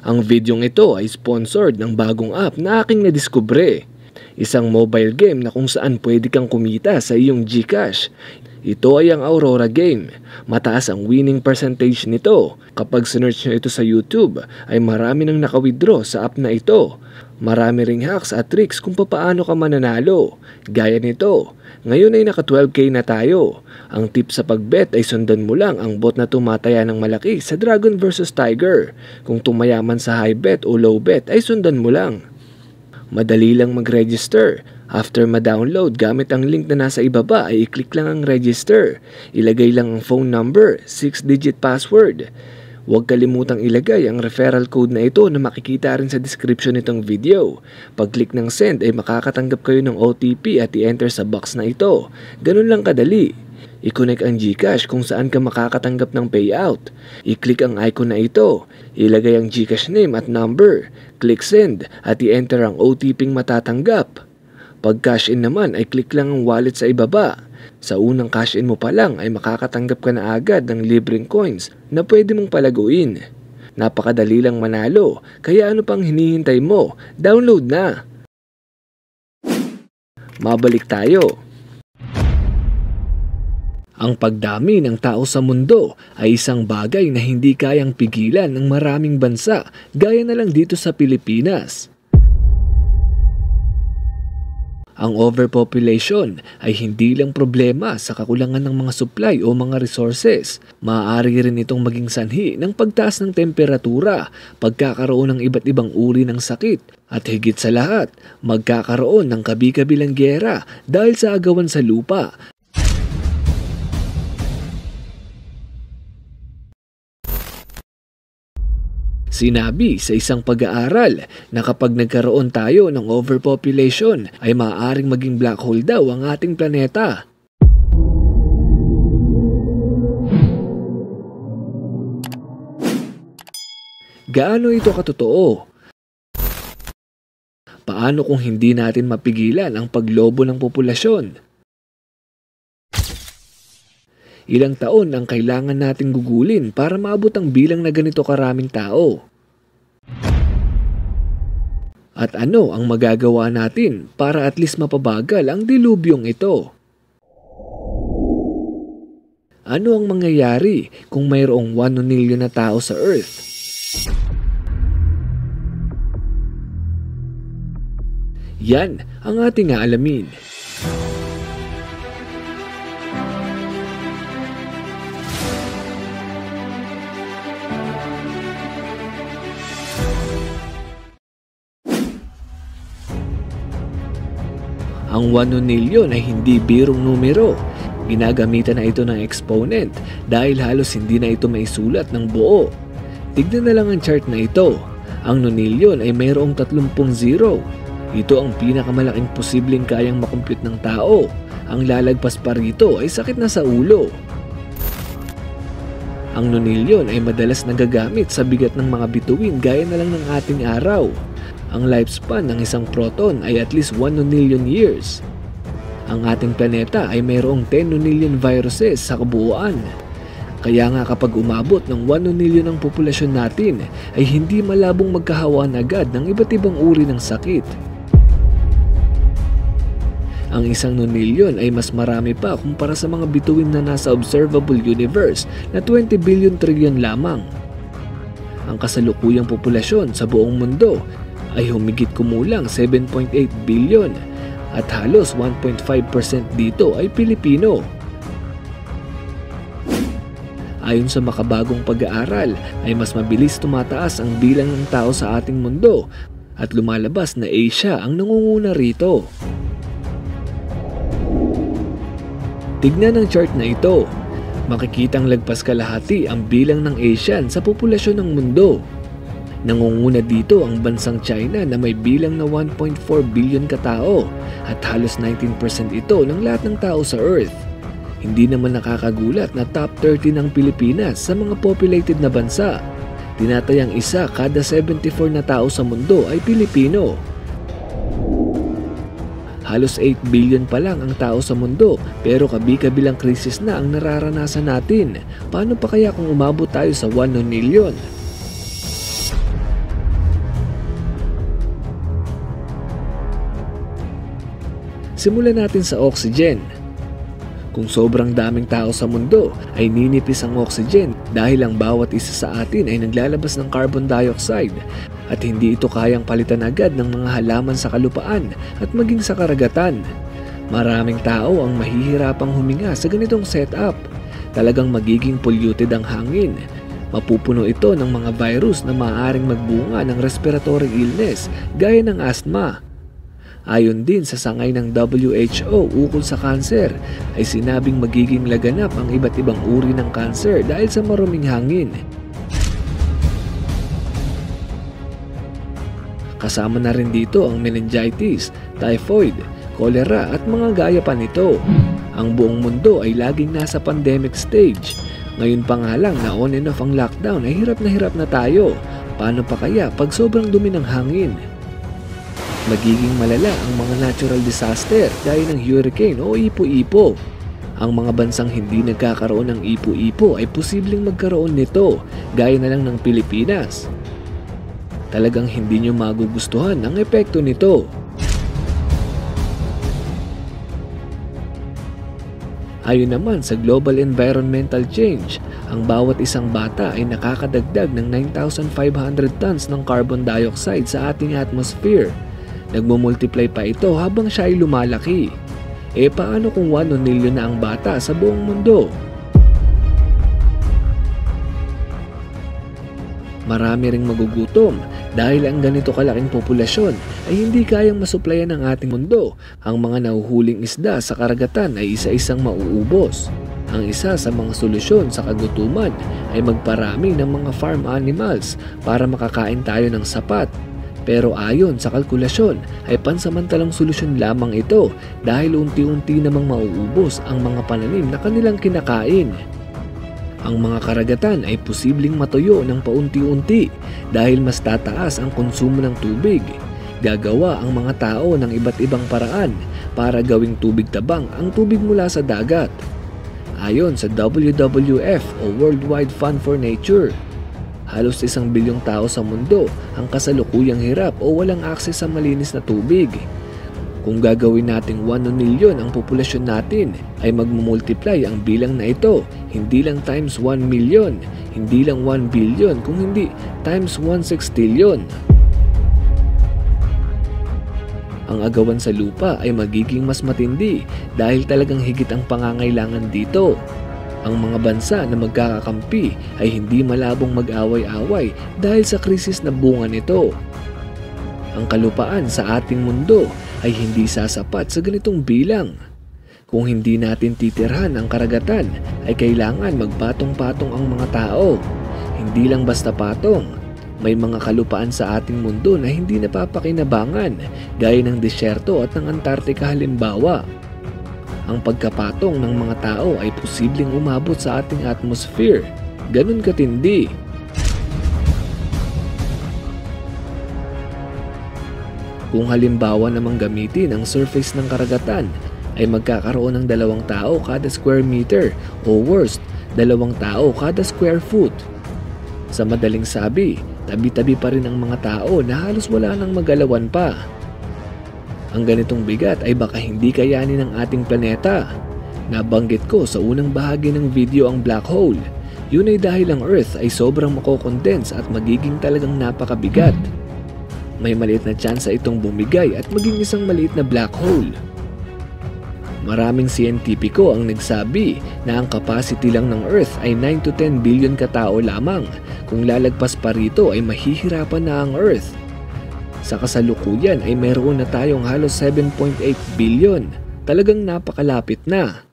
Ang videong ito ay sponsored ng bagong app na aking nadiskubre. Isang mobile game na kung saan pwede kang kumita sa iyong GCash. Ito ay ang Aurora Game. Mataas ang winning percentage nito. Kapag sinearch nyo ito sa YouTube, ay marami nang naka-withdraw sa app na ito. Marami ring hacks at tricks kung paano ka mananalo. Gaya nito, ngayon ay naka 12k na tayo. Ang tip sa pagbet ay sundan mo lang ang bot na tumataya ng malaki sa Dragon vs Tiger. Kung tumayaman sa high bet o low bet ay sundan mo lang. Madali lang mag-register. After ma-download gamit ang link na nasa ibaba ay i-click lang ang register. Ilagay lang ang phone number, 6-digit password. Huwag kalimutang ilagay ang referral code na ito na makikita rin sa description nitong video. Pag-click ng send ay makakatanggap kayo ng OTP at i-enter sa box na ito. Ganun lang kadali. I-connect ang GCash kung saan ka makakatanggap ng payout. I-click ang icon na ito. Ilagay ang GCash name at number. Click send at i-enter ang OTP matatanggap. Pag cash in naman ay click lang ang wallet sa ibaba. Sa unang cash in mo pa lang ay makakatanggap ka na agad ng libreng coins na pwede mong palaguin. Napakadali lang manalo, kaya ano pang hinihintay mo? Download na! Mabalik tayo. Ang pagdami ng tao sa mundo ay isang bagay na hindi kayang pigilan ng maraming bansa, gaya na lang dito sa Pilipinas. Ang overpopulation ay hindi lang problema sa kakulangan ng mga supply o mga resources. Maaari rin itong maging sanhi ng pagtaas ng temperatura, pagkakaroon ng iba't ibang uri ng sakit, at higit sa lahat, magkakaroon ng kabi-kabilang giyera dahil sa agawan sa lupa. Sinabi sa isang pag-aaral na kapag nagkaroon tayo ng overpopulation ay maaaring maging black hole daw ang ating planeta. Gaano ito katotoo? Paano kung hindi natin mapigilan ang paglobo ng populasyon? Ilang taon ang kailangan nating gugulin para maabot ang bilang na ganito karaming tao? At ano ang magagawa natin para at least mapabagal ang dilubyong ito? Ano ang mangyayari kung mayroong 1 nilyon na tao sa Earth? Yan ang ating aalamin. Ang 1 nilyon ay hindi birong numero. Ginagamitan na ito ng exponent dahil halos hindi na ito maisulat ng buo. Tignan na lang ang chart na ito. Ang nonilyon ay mayroong 30 zero. Ito ang pinakamalaking posibleng kayang makompute ng tao. Ang lalagpas pa rito ay sakit na sa ulo. Ang nonilyon ay madalas nagagamit sa bigat ng mga bituin gaya na lang ng ating araw. Ang lifespan ng isang proton ay at least 1 nonilyon years. Ang ating planeta ay mayroong 10 nonilyon viruses sa kabuuan. Kaya nga kapag umabot ng 1 nonilyon ang populasyon natin, ay hindi malabong magkahawaan agad ng iba't ibang uri ng sakit. Ang 1 nonilyon ay mas marami pa kumpara sa mga bituin na nasa observable universe na 20 billion trillion lamang. Ang kasalukuyang populasyon sa buong mundo ay humigit kumulang 7.8 billion at halos 1.5% dito ay Pilipino. Ayon sa makabagong pag-aaral ay mas mabilis tumataas ang bilang ng tao sa ating mundo at lumalabas na Asia ang nangunguna rito. Tignan ang chart na ito. Makikitang lagpas kalahati ang bilang ng Asian sa populasyon ng mundo. Nangunguna dito ang bansang China na may bilang na 1.4 billion katao at halos 19% ito ng lahat ng tao sa Earth. Hindi naman nakakagulat na top 30 ng Pilipinas sa mga populated na bansa. Tinatayang isa kada 74 na tao sa mundo ay Pilipino. Halos 8 billion pa lang ang tao sa mundo pero kabi-kabilang krisis na ang nararanasan natin. Paano pa kaya kung umabot tayo sa 1 nilyon? Simulan natin sa oxygen. Kung sobrang daming tao sa mundo ay ninipis ang oxygen dahil ang bawat isa sa atin ay naglalabas ng carbon dioxide at hindi ito kayang palitan agad ng mga halaman sa kalupaan at maging sa karagatan. Maraming tao ang mahihirapang huminga sa ganitong setup. Talagang magiging polluted ang hangin. Mapupuno ito ng mga virus na maaaring magbunga ng respiratory illness gaya ng asthma. Ayon din sa sangay ng WHO ukol sa kanser, ay sinabing magiging laganap ang iba't ibang uri ng kanser dahil sa maruming hangin. Kasama na rin dito ang meningitis, typhoid, cholera at mga gaya pa nito. Ang buong mundo ay laging nasa pandemic stage. Ngayon pa nga lang na on and off ang lockdown ay hirap na tayo. Paano pa kaya pag sobrang dumi ng hangin? Magiging malala ang mga natural disaster gaya ng hurricane o ipo-ipo. Ang mga bansang hindi nagkakaroon ng ipo-ipo ay posibleng magkaroon nito, gaya na lang ng Pilipinas. Talagang hindi nyo magugustuhan ang epekto nito. Ayon naman sa Global Environmental Change, ang bawat isang bata ay nakakadagdag ng 9,500 tons ng carbon dioxide sa ating atmosphere. Nagmumultiply pa ito habang siya ay lumalaki. Paano kung 1 milyon na ang bata sa buong mundo? Marami ring magugutom dahil ang ganito kalaking populasyon ay hindi kayang masuplayan ng ating mundo. Ang mga nahuhuling isda sa karagatan ay isa-isang mauubos. Ang isa sa mga solusyon sa kagutuman ay magparami ng mga farm animals para makakain tayo ng sapat. Pero ayon sa kalkulasyon ay pansamantalang solusyon lamang ito dahil unti-unti namang mauubos ang mga pananim na kanilang kinakain. Ang mga karagatan ay posibleng matuyo ng paunti-unti dahil mas tataas ang konsumo ng tubig. Gagawa ang mga tao ng iba't ibang paraan para gawing tubig tabang ang tubig mula sa dagat. Ayon sa WWF o World Wide Fund for Nature, halos 1 bilyong tao sa mundo ang kasalukuyang hirap o walang akses sa malinis na tubig. Kung gagawin nating 1 milyon ang populasyon natin, ay magmumultiply ang bilang na ito, hindi lang times 1 million, hindi lang 1 billion, kung hindi times 1 sextillion. Ang agawan sa lupa ay magiging mas matindi dahil talagang higit ang pangangailangan dito. Ang mga bansa na magkakakampi ay hindi malabong mag-away-away dahil sa krisis na bunga nito. Ang kalupaan sa ating mundo ay hindi sasapat sa ganitong bilang. Kung hindi natin titirhan ang karagatan, ay kailangan magpatong-patong ang mga tao. Hindi lang basta patong. May mga kalupaan sa ating mundo na hindi napapakinabangan, gaya ng disyerto at ng Antarctica halimbawa. Ang pagkapatong ng mga tao ay posibleng umabot sa ating atmosphere. Ganun katindi. Kung halimbawa namang gamitin ang surface ng karagatan, ay magkakaroon ng 2 tao kada square meter o worst, 2 tao kada square foot. Sa madaling sabi, tabi-tabi pa rin ang mga tao na halos wala nang magalawan pa. Ang ganitong bigat ay baka hindi kayanin ng ating planeta. Nabanggit ko sa unang bahagi ng video ang black hole. Yun ay dahil ang Earth ay sobrang makokondense at magiging talagang napakabigat. May maliit na tsansa itong bumigay at maging isang maliit na black hole. Maraming siyentipiko ang nagsabi na ang capacity lang ng Earth ay 9 to 10 billion katao lamang. Kung lalagpas pa rito ay mahihirapan na ang Earth. Sa kasalukuyan ay mayroon na tayong halos 7.8 billion. Talagang napakalapit na.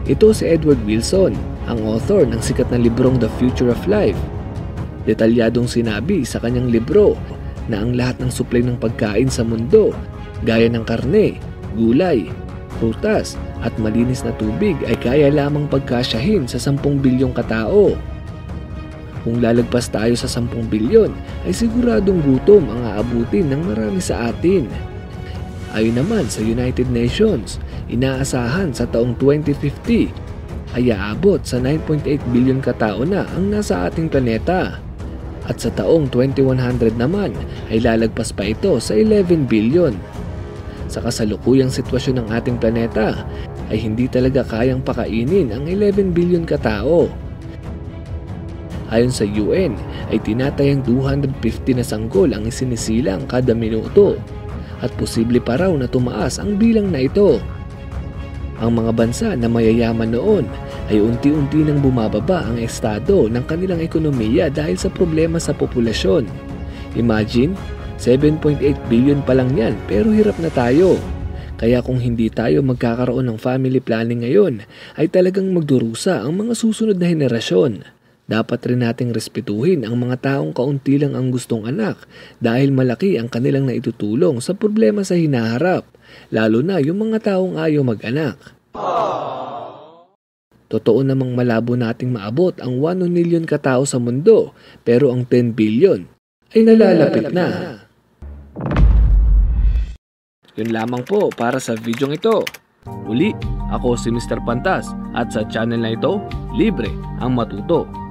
Ito si Edward Wilson, ang author ng sikat na librong The Future of Life. Detalyadong sinabi sa kanyang libro na ang lahat ng supply ng pagkain sa mundo, gaya ng karne, gulay, prutas at malinis na tubig ay kaya lamang pagkasyahin sa 10 bilyong katao. Kung lalagpas tayo sa 10 bilyon, ay siguradong gutom ang aabutin ng marami sa atin. Ayon naman sa United Nations, inaasahan sa taong 2050 ay aabot sa 9.8 bilyon katao na ang nasa ating planeta. At sa taong 2100 naman ay lalagpas pa ito sa 11 bilyon. Sa kasalukuyang sitwasyon ng ating planeta ay hindi talaga kayang pakainin ang 11 billion katao. Ayon sa UN ay tinatayang 250 na sanggol ang isinisilang kada minuto at posible pa raw na tumaas ang bilang na ito. Ang mga bansa na mayayaman noon ay unti-unti nang bumababa ang estado ng kanilang ekonomiya dahil sa problema sa populasyon. Imagine, 7.8 billion pa lang yan pero hirap na tayo. Kaya kung hindi tayo magkakaroon ng family planning ngayon ay talagang magdurusa ang mga susunod na henerasyon. Dapat rin nating respetuhin ang mga taong kaunti lang ang gustong anak dahil malaki ang kanilang naitutulong sa problema sa hinaharap, lalo na yung mga taong ayaw mag-anak. Totoo namang malabo nating maabot ang 1 million katao sa mundo pero ang 10 billion ay nalalapit na. Yun lamang po para sa video ito. Muli, ako si Mr. Pantas at sa channel na ito, libre ang matuto.